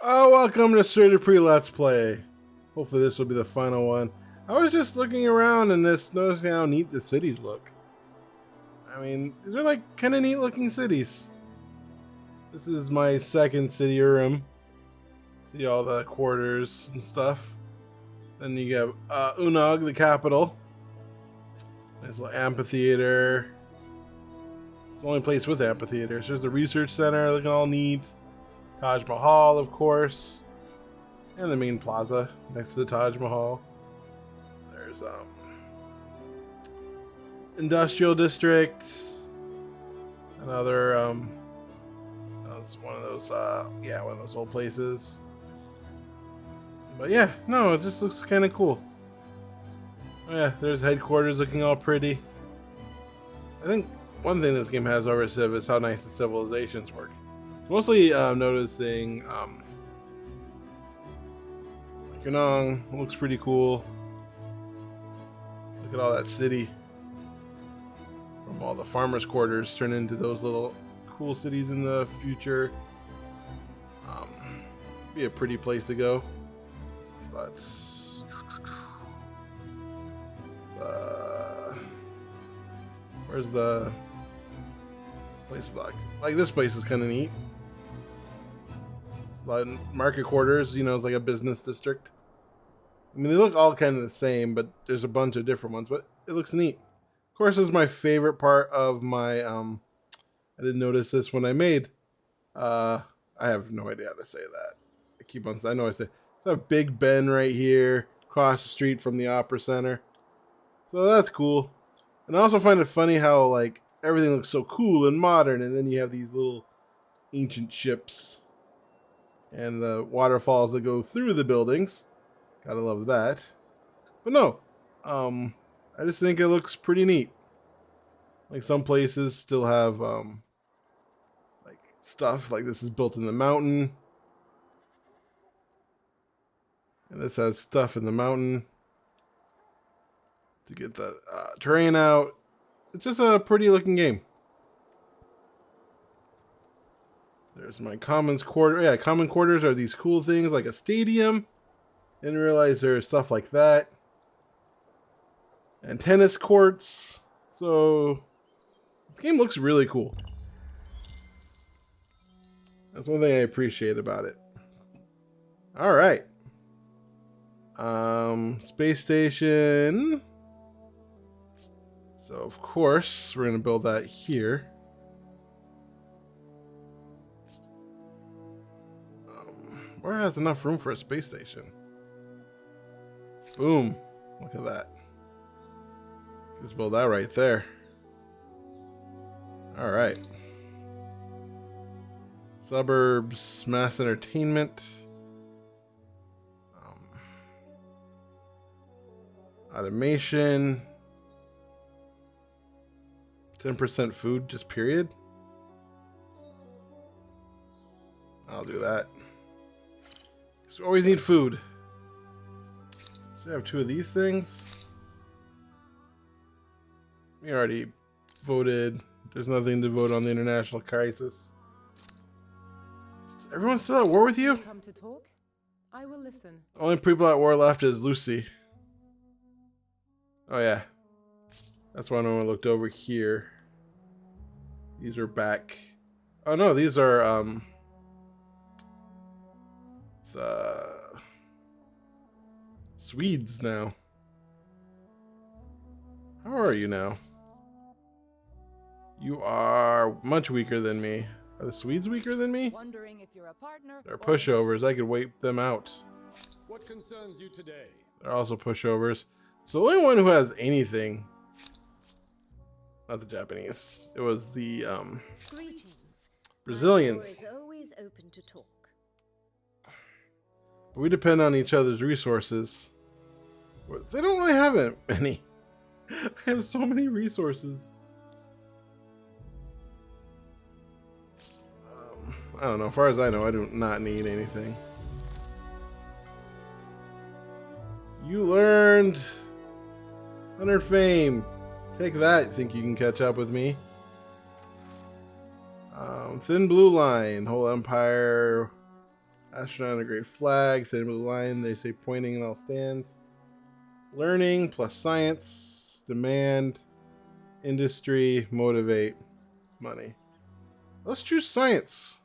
Oh, welcome to Straight Pre Let's Play. Hopefully this will be the final one. I was just looking around and just noticing how neat the cities look. I mean, these are like kind of neat looking cities. This is my second city room. See all the quarters and stuff. Then you have Unog, the capital. Nice little amphitheater. It's the only place with amphitheaters. There's the research center looking all neat. Taj Mahal, of course. And the main plaza next to the Taj Mahal. There's industrial district. Another that's one of those one of those old places. But yeah, no, it just looks kind of cool. Oh yeah, there's headquarters looking all pretty. I think one thing this game has over Civ is how nice the civilizations work. Mostly noticing Yanong looks pretty cool. Look at all that city from all the farmers' quarters turn into those little cool cities in the future. Be a pretty place to go. But where's the place like this place is kind of neat. It's like market quarters, you know, it's like a business district. I mean, they look all kind of the same, but there's a bunch of different ones, but it looks neat. Of course, this is my favorite part of my I didn't notice this when I made I have no idea how to say that. I know I say so. I have Big Ben right here across the street from the Opera Center. So that's cool. And I also find it funny how like everything looks so cool and modern, and then you have these little ancient ships and the waterfalls that go through the buildings. Gotta love that. But no, I just think it looks pretty neat. Like some places still have like stuff like this is built in the mountain. And this has stuff in the mountain to get the terrain out. It's just a pretty looking game. There's my commons quarter. Yeah, common quarters are these cool things like a stadium. Didn't realize there's stuff like that. And tennis courts. So this game looks really cool. That's one thing I appreciate about it. All right. Space station. So of course we're gonna build that here. Where has enough room for a space station? Boom! Look at that. Let's build that right there. All right. Suburbs, mass entertainment. Automation. 10% food, just period. I'll do that. So always need food. So I have two of these things. We already voted. There's nothing to vote on the international crisis. Everyone's still at war with you? Come to talk? I will listen. Only people at war left is Lucy. Oh yeah. That's why no one looked over here. These are back. Oh no, these are the Swedes now. How are you now? You are much weaker than me. Are the Swedes weaker than me? Wondering if you're a partner. They're pushovers. I could wipe them out. What concerns you today? They're also pushovers. So the only one who has anything, not the Japanese, it was the Greetings. Brazilians. My door is always open to talk. But we depend on each other's resources. They don't really have any. I have so many resources. I don't know. As far as I know, I do not need anything. You learned 100 fame. Take that. Think you can catch up with me? Thin blue line. Whole empire Astronaut on a great flag. Thin blue line. They say pointing in all stands. Learning plus science. Demand. Industry. Motivate. Money. Let's choose science.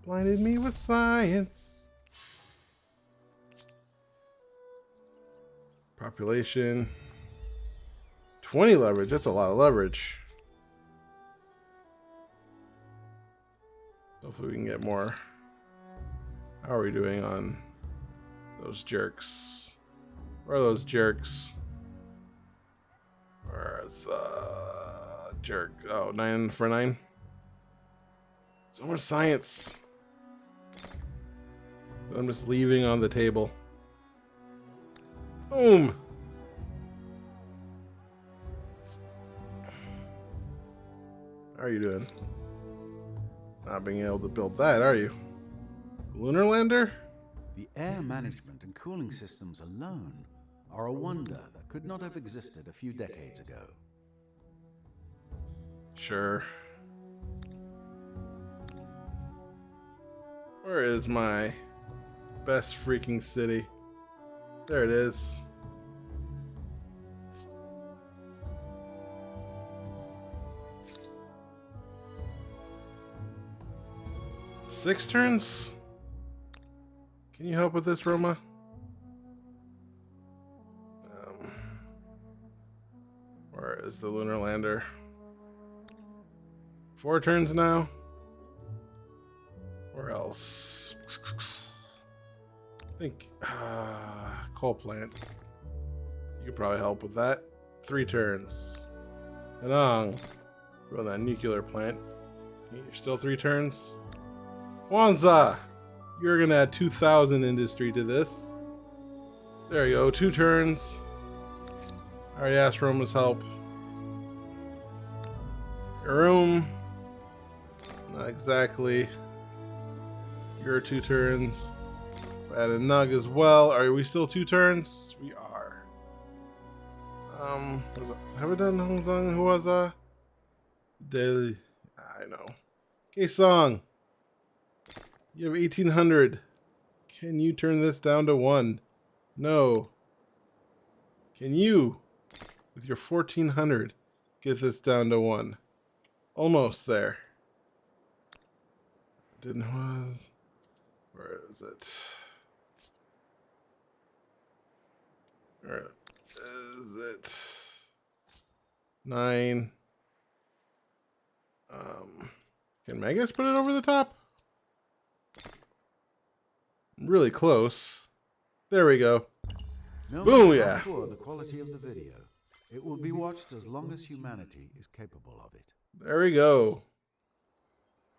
Blinded me with science. Population. 20 leverage. That's a lot of leverage. Hopefully we can get more. How are we doing on those jerks? Where are those jerks? Where's the jerk? Oh, 9 for 9. So much science. I'm just leaving on the table. Boom. How are you doing? Not being able to build that, are you? Lunar lander? The air management and cooling systems alone are a wonder that could not have existed a few decades ago. Sure. Where is my best freaking city? There it is. Six turns? Can you help with this, Roma? Where is the lunar lander? 4 turns now. Where else? I think coal plant. You could probably help with that. 3 turns. Anong. Run that nuclear plant. You're still 3 turns. Wanza! You're gonna add 2,000 industry to this. There you go, 2 turns. I already asked Roma's help. Room. Not exactly. You're 2 turns. Add a nug as well. Are we still 2 turns? We are. Have we done Hong Zong? Who was Daily? I know. Okay, Song. You have 1,800. Can you turn this down to 1? No. Can you, with your 1,400, get this down to 1? Almost there. Didn't was. Where is it? Where is it? 9. Can Megas put it over the top? Really close. There we go. No Boom, matter yeah. how poor the quality of the video, it will be watched as long as humanity is capable of it. There we go.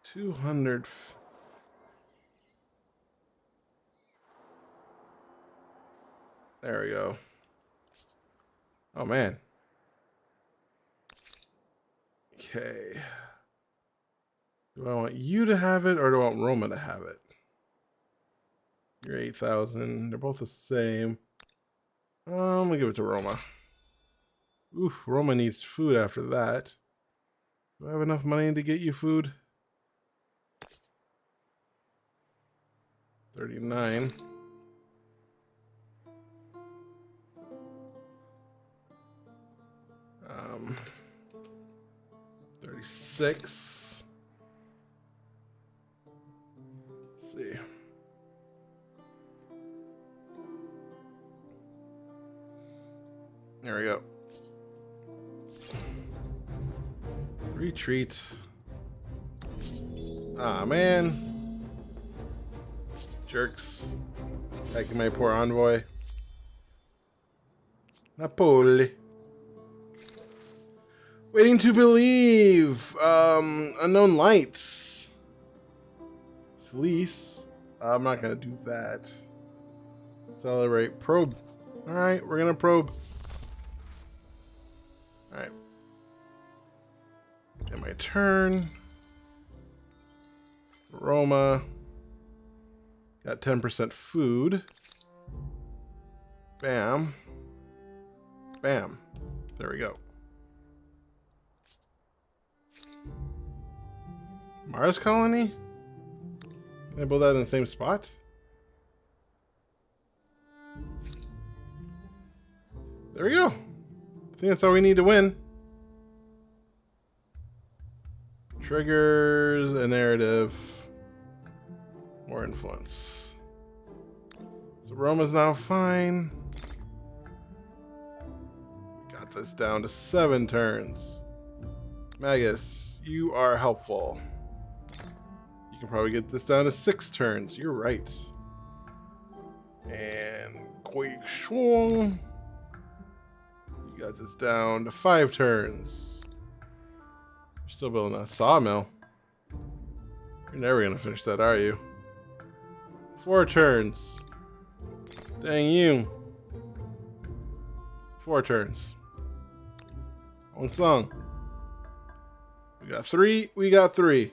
200. There we go. Oh, man. Okay. Do I want you to have it or do I want Roma to have it? You're 8,000. They're both the same. I'm gonna give it to Roma. Oof, Roma needs food after that. Do I have enough money to get you food? 39. Um, 36. Let's see. There we go. Retreat. Ah, man. Jerks. Attacking my poor envoy. Napoli. Waiting to believe. Unknown lights. Fleece. I'm not gonna do that. Accelerate. Probe. Alright, we're gonna probe. Alright. And my turn. Roma. Got 10% food. Bam. Bam. There we go. Mars colony? Can I build that in the same spot? There we go. I think that's all we need to win. Triggers a narrative. More influence. So Roma's now fine. Got this down to 7 turns. Magus, you are helpful. You can probably get this down to 6 turns. You're right. And Kui Shuang, you got this down to 5 turns. You're still building a sawmill. You're never gonna finish that, are you? 4 turns. Dang you. 4 turns. Hong Song. We got 3. We got 3.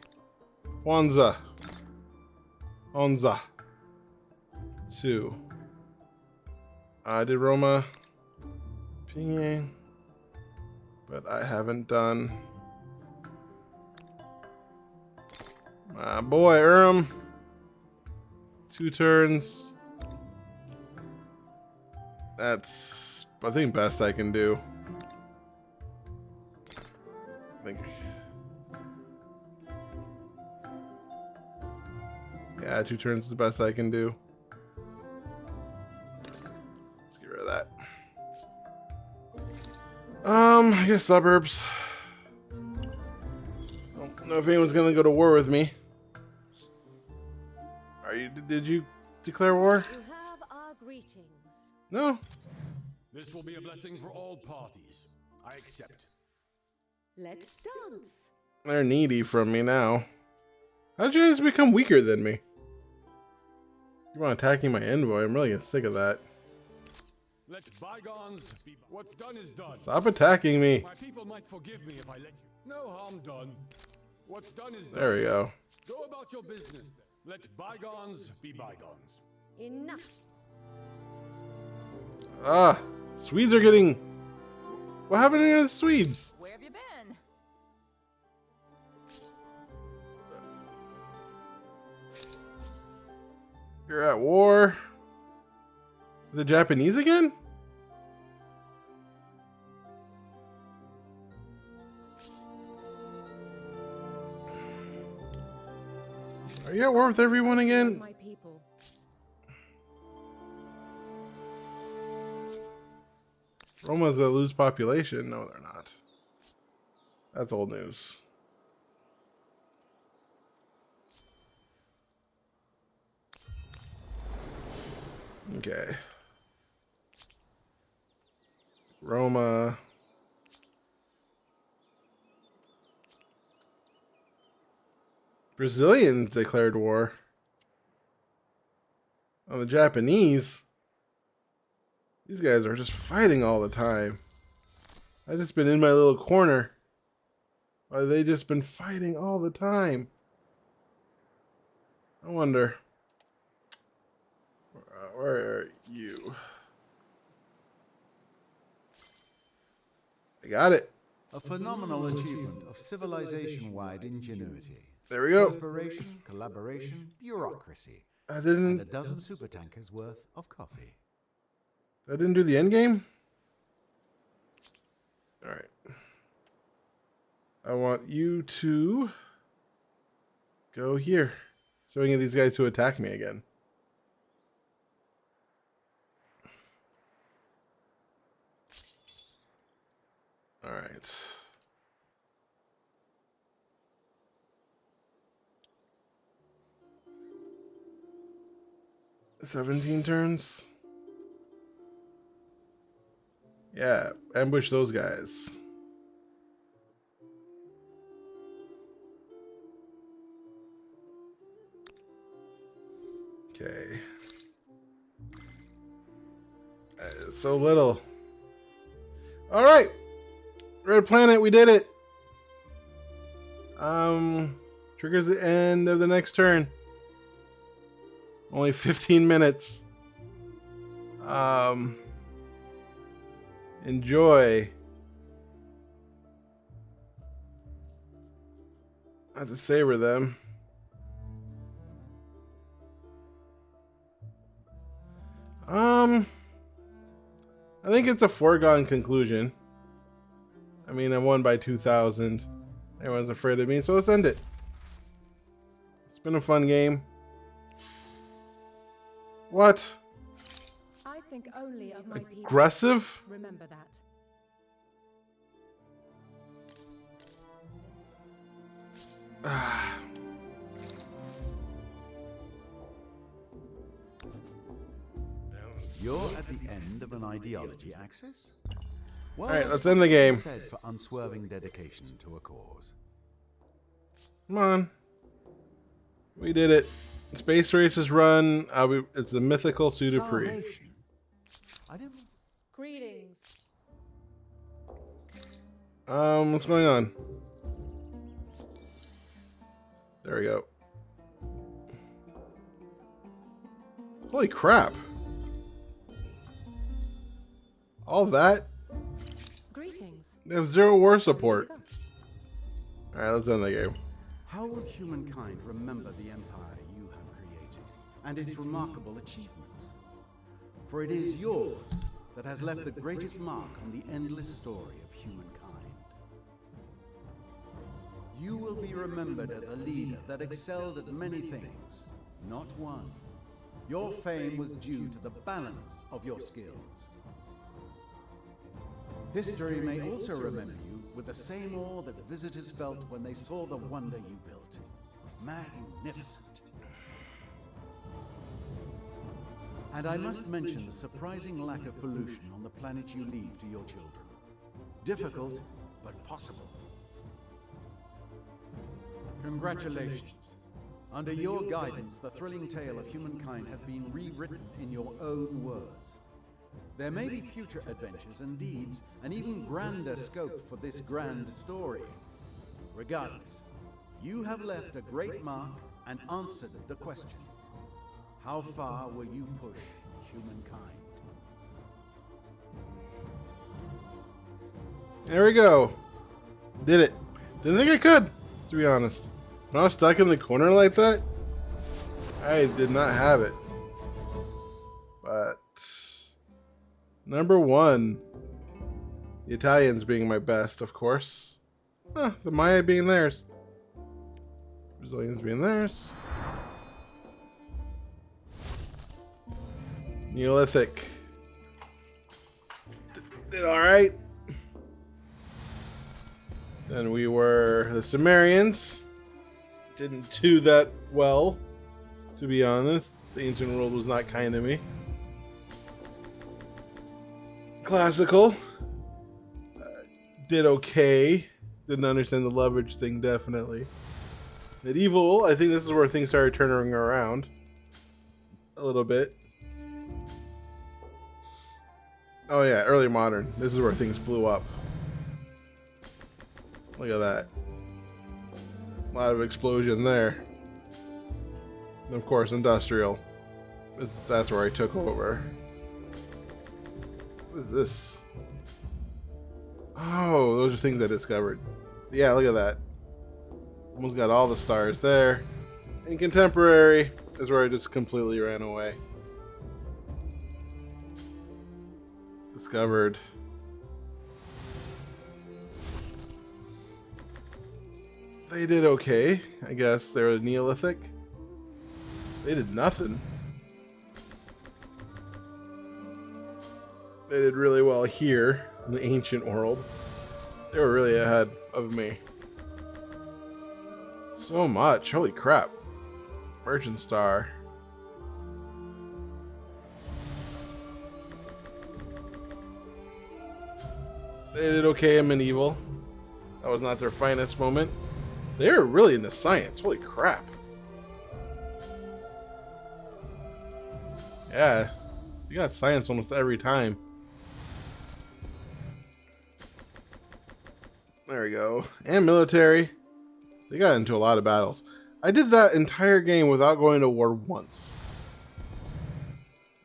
Wanza. Honza. 2. I did Roma. Pingyang. But I haven't done my boy Urim. 2 turns. That's, I think, best I can do. I think. Yeah, 2 turns is the best I can do. Let's get rid of that. I guess suburbs. I don't know if anyone's gonna go to war with me. Are you? Did you declare war? You have our greetings. No. This will be a blessing for all parties. I accept. Let's dance. They're needy from me now. How'd you guys become weaker than me? You want attacking my envoy? I'm really getting sick of that. Let bygones be. What's done is done. Stop attacking me. My people might forgive me if I let you. No harm done. What's done is done. There we go. Go about your business then. Let bygones be bygones. Enough. Ah, Swedes are getting. What happened to the Swedes? Where have you been? You're at war. The Japanese again? Are you at war with everyone again? My people. Roma's a lose population. No, they're not. That's old news. Okay. Roma. Brazilians declared war on the Japanese. These guys are just fighting all the time. I just been in my little corner. Why they just been fighting all the time? I wonder. Where are you? I got it. A phenomenal achievement of civilization-wide ingenuity. There we go. Inspiration, collaboration, bureaucracy. I And didn't. a dozen supertankers worth of coffee. I didn't do the end game. All right. I want you to go here, so we can get these guys to attack me again. All right. $17 turns. Yeah, ambush those guys. Okay. So little. All right. Red Planet, we did it. Triggers the end of the next turn. Only 15 minutes. Enjoy. I have to savor them. I think it's a foregone conclusion. I mean, I won by 2,000. Everyone's afraid of me, so let's end it. It's been a fun game. What? I think only of my people. Aggressive? Remember that. You're at the end of an ideology axis? Well, Alright, let's end the game. said for unswerving dedication to a cause. Come on. We did it. Space race is run. It's a mythical Sudapri. Starvation? I didn't... Greetings. What's going on? There we go. Holy crap. All that? Greetings. They have 0 war Shall we support. discuss? Alright, let's end the game. How will humankind remember the empire you have created and its remarkable achievements? For it is yours that has left the greatest mark on the endless story of humankind. You will be remembered as a leader that excelled at many things, not one. Your fame was due to the balance of your skills. History may also remember you with the same awe that visitors felt when they saw the wonder you built. Magnificent. And I must mention the surprising lack of pollution on the planet you leave to your children. Difficult, but possible. Congratulations. Under your guidance, the thrilling tale of humankind has been rewritten in your own words. There may be future adventures and deeds, an even grander scope for this grand story. Regardless, you have left a great mark and answered the question. How far will you push humankind? There we go. Did it. Didn't think I could, to be honest. When I was stuck in the corner like that, I did not have it. But number 1, the Italians being my best, of course. The Maya being theirs. Brazilians being theirs. Neolithic. Did alright. Then we were the Sumerians. Didn't do that well, to be honest. The ancient world was not kind to me. Classical. Did okay. Didn't understand the leverage thing, definitely. Medieval, I think this is where things started turning around. A little bit. Oh yeah, early modern. This is where things blew up. Look at that. A lot of explosion there. And of course, industrial. That's where I took over. What is this? Oh, those are things I discovered. Yeah, look at that. Almost got all the stars there. And contemporary is where I just completely ran away. Discovered. They did okay, I guess. They were Neolithic. They did nothing. They did really well here in the ancient world. They were really ahead of me. So much. Holy crap. Merchant Star. They did okay in medieval. That was not their finest moment. They were really into science. Holy crap. Yeah. You got science almost every time. There we go. And military. They got into a lot of battles. I did that entire game without going to war once.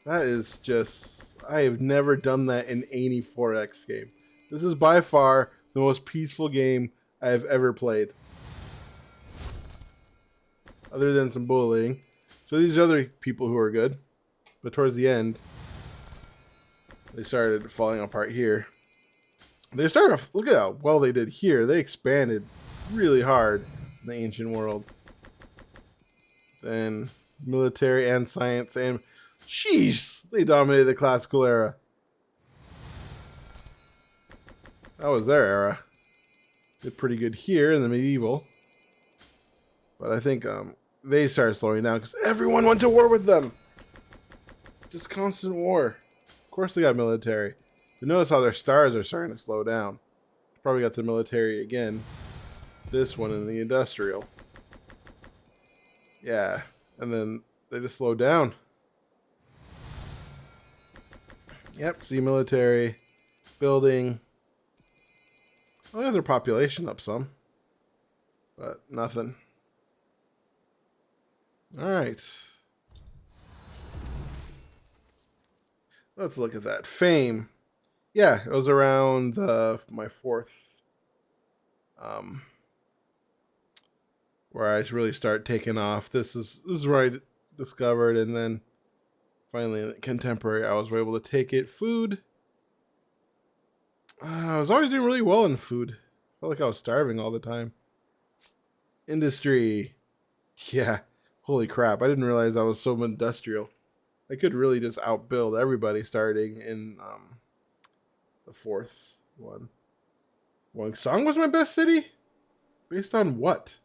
That is just... I have never done that in any 4X game. This is by far the most peaceful game I have ever played. Other than some bullying. So these other people who are good. But towards the end, they started falling apart here. They started off, look at how well they did here. They expanded really hard in the ancient world. Then military and science and jeez, they dominated the classical era. That was their era. Did pretty good here in the medieval. But I think they started slowing down because everyone went to war with them. Just constant war. Of course they got military. But notice how their stars are starting to slow down. Probably got the military again. This one in the industrial. Yeah. And then they just slowed down. Yep, see military. Building. Well, they have their population up some. But nothing. Alright. Let's look at that. Fame. Yeah, it was around my fourth. Where I really start taking off. This is where I discovered, and then finally in contemporary I was able to take it. Food. I was always doing really well in food. Felt like I was starving all the time. Industry. Yeah. Holy crap. I didn't realize I was so industrial. I could really just outbuild everybody starting in the fourth one. Wongsong was my best city? Based on what?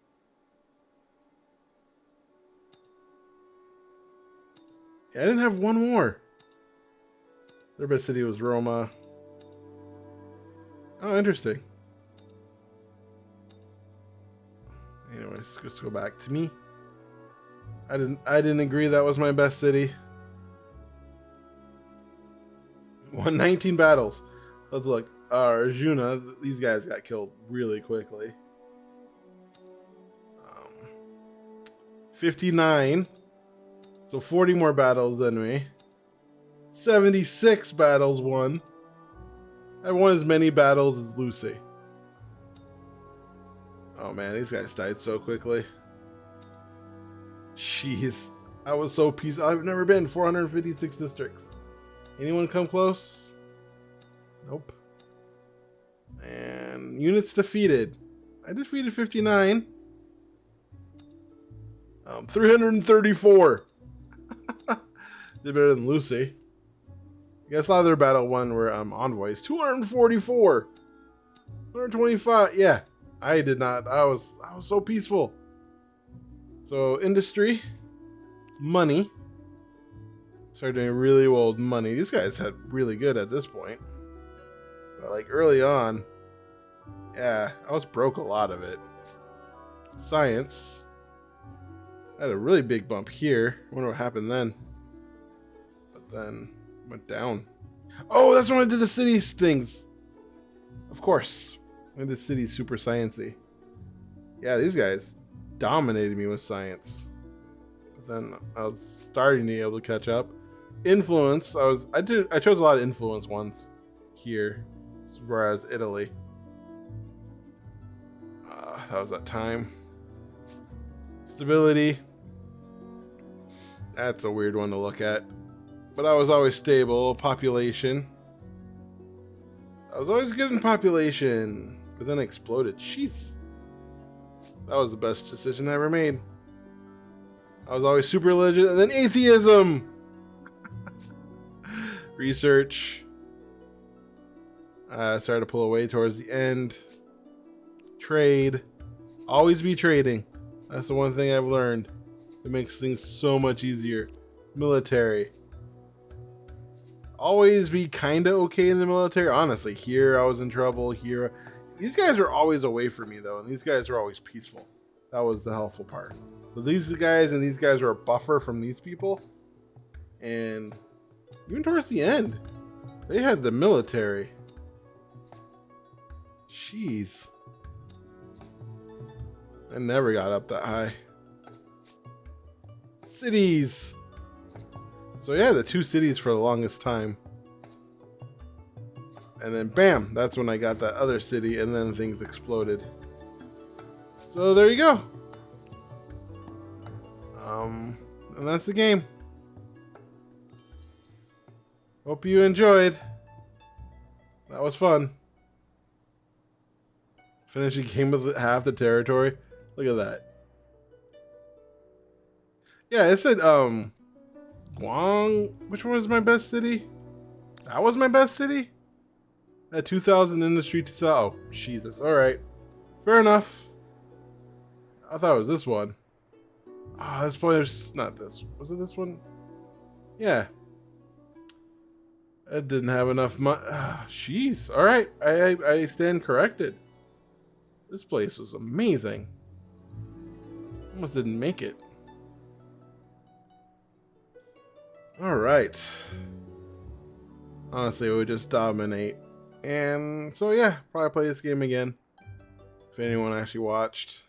Yeah, I didn't have one more. Their best city was Roma. Oh, interesting. Anyways, let's go back to me. I didn't agree that was my best city. Won 19 battles. Let's look. Arjuna, these guys got killed really quickly. 59. So 40 more battles than me. 76 battles won. I won as many battles as Lucy. Oh man, these guys died so quickly. Jeez. I was so peaceful. I've never been 456 districts. Anyone come close? Nope. And units defeated. I defeated 59. 334. Did better than Lucy. I guess a lot of their battle won were envoys. 244. 125. Yeah. I did not. I was so peaceful. So industry. Money. Started doing really well with money. These guys had really good at this point. But like early on, yeah, I was broke a lot of it. Science. I had a really big bump here. I wonder what happened then. But then went down. Oh, that's when I did the cities things. Of course. I did cities super sciencey. Yeah, these guys dominated me with science. But then I was starting to be able to catch up. Influence. I chose a lot of influence ones here. Whereas Italy. That was that time. Stability. That's a weird one to look at. But I was always stable. Population. I was always good in population. But then exploded. Jeez. That was the best decision I ever made. I was always super religious. And then atheism. Research. I started to pull away towards the end. Trade. Always be trading. That's the one thing I've learned. It makes things so much easier. Military. Always be kind of okay in the military. Honestly, here I was in trouble. Here. These guys were always away from me, though. And these guys were always peaceful. That was the helpful part. So these guys and these guys were a buffer from these people. And even towards the end, they had the military. Jeez. I never got up that high. Cities. So yeah, the two cities for the longest time. And then bam, that's when I got that other city and then things exploded. So there you go. And that's the game. Hope you enjoyed. That was fun. Finishing game with half the territory. Look at that. Yeah, it said Guang. Which one was my best city? That was my best city? At 2000 industry 2000. Oh, Jesus. Alright. Fair enough. I thought it was this one. Ah, this point is not this. Was it this one? Yeah. It didn't have enough money. Jeez. Alright. I stand corrected. This place was amazing. Almost didn't make it. Alright. Honestly, it would just dominate. And so yeah, probably play this game again. If anyone actually watched.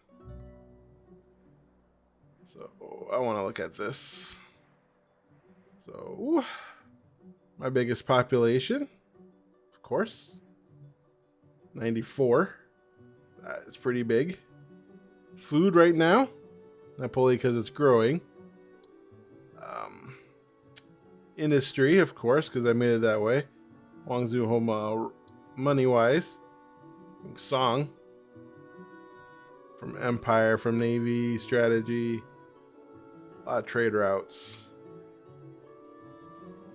So I want to look at this. So my biggest population, of course, 94. That is pretty big. Food right now, Napoli because it's growing. Industry, of course, because I made it that way. Guangzhou home money-wise. Song. From Empire, from Navy, strategy. A lot of trade routes.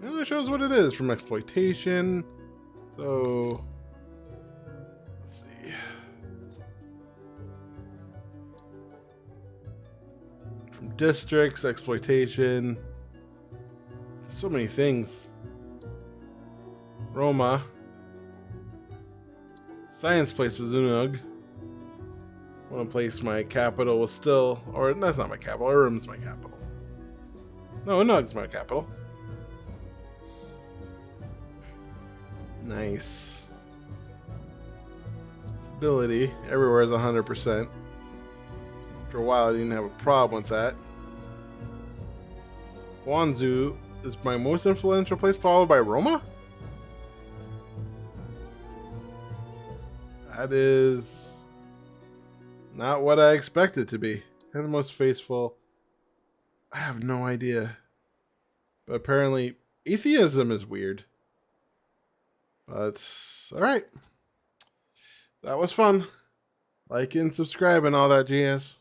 And it shows what it is from exploitation. So, let's see. From districts, exploitation. So many things. Roma. Science place was Unug. One place my capital was still, or that's not my capital, Urim's my capital. No, Unug's my capital. Nice. Stability, everywhere is 100%. After a while I didn't have a problem with that. Guangzhou is my most influential place, followed by Roma? That is not what I expected it to be. And the most faithful, I have no idea. But apparently atheism is weird. But alright. That was fun. Like and subscribe and all that jazz.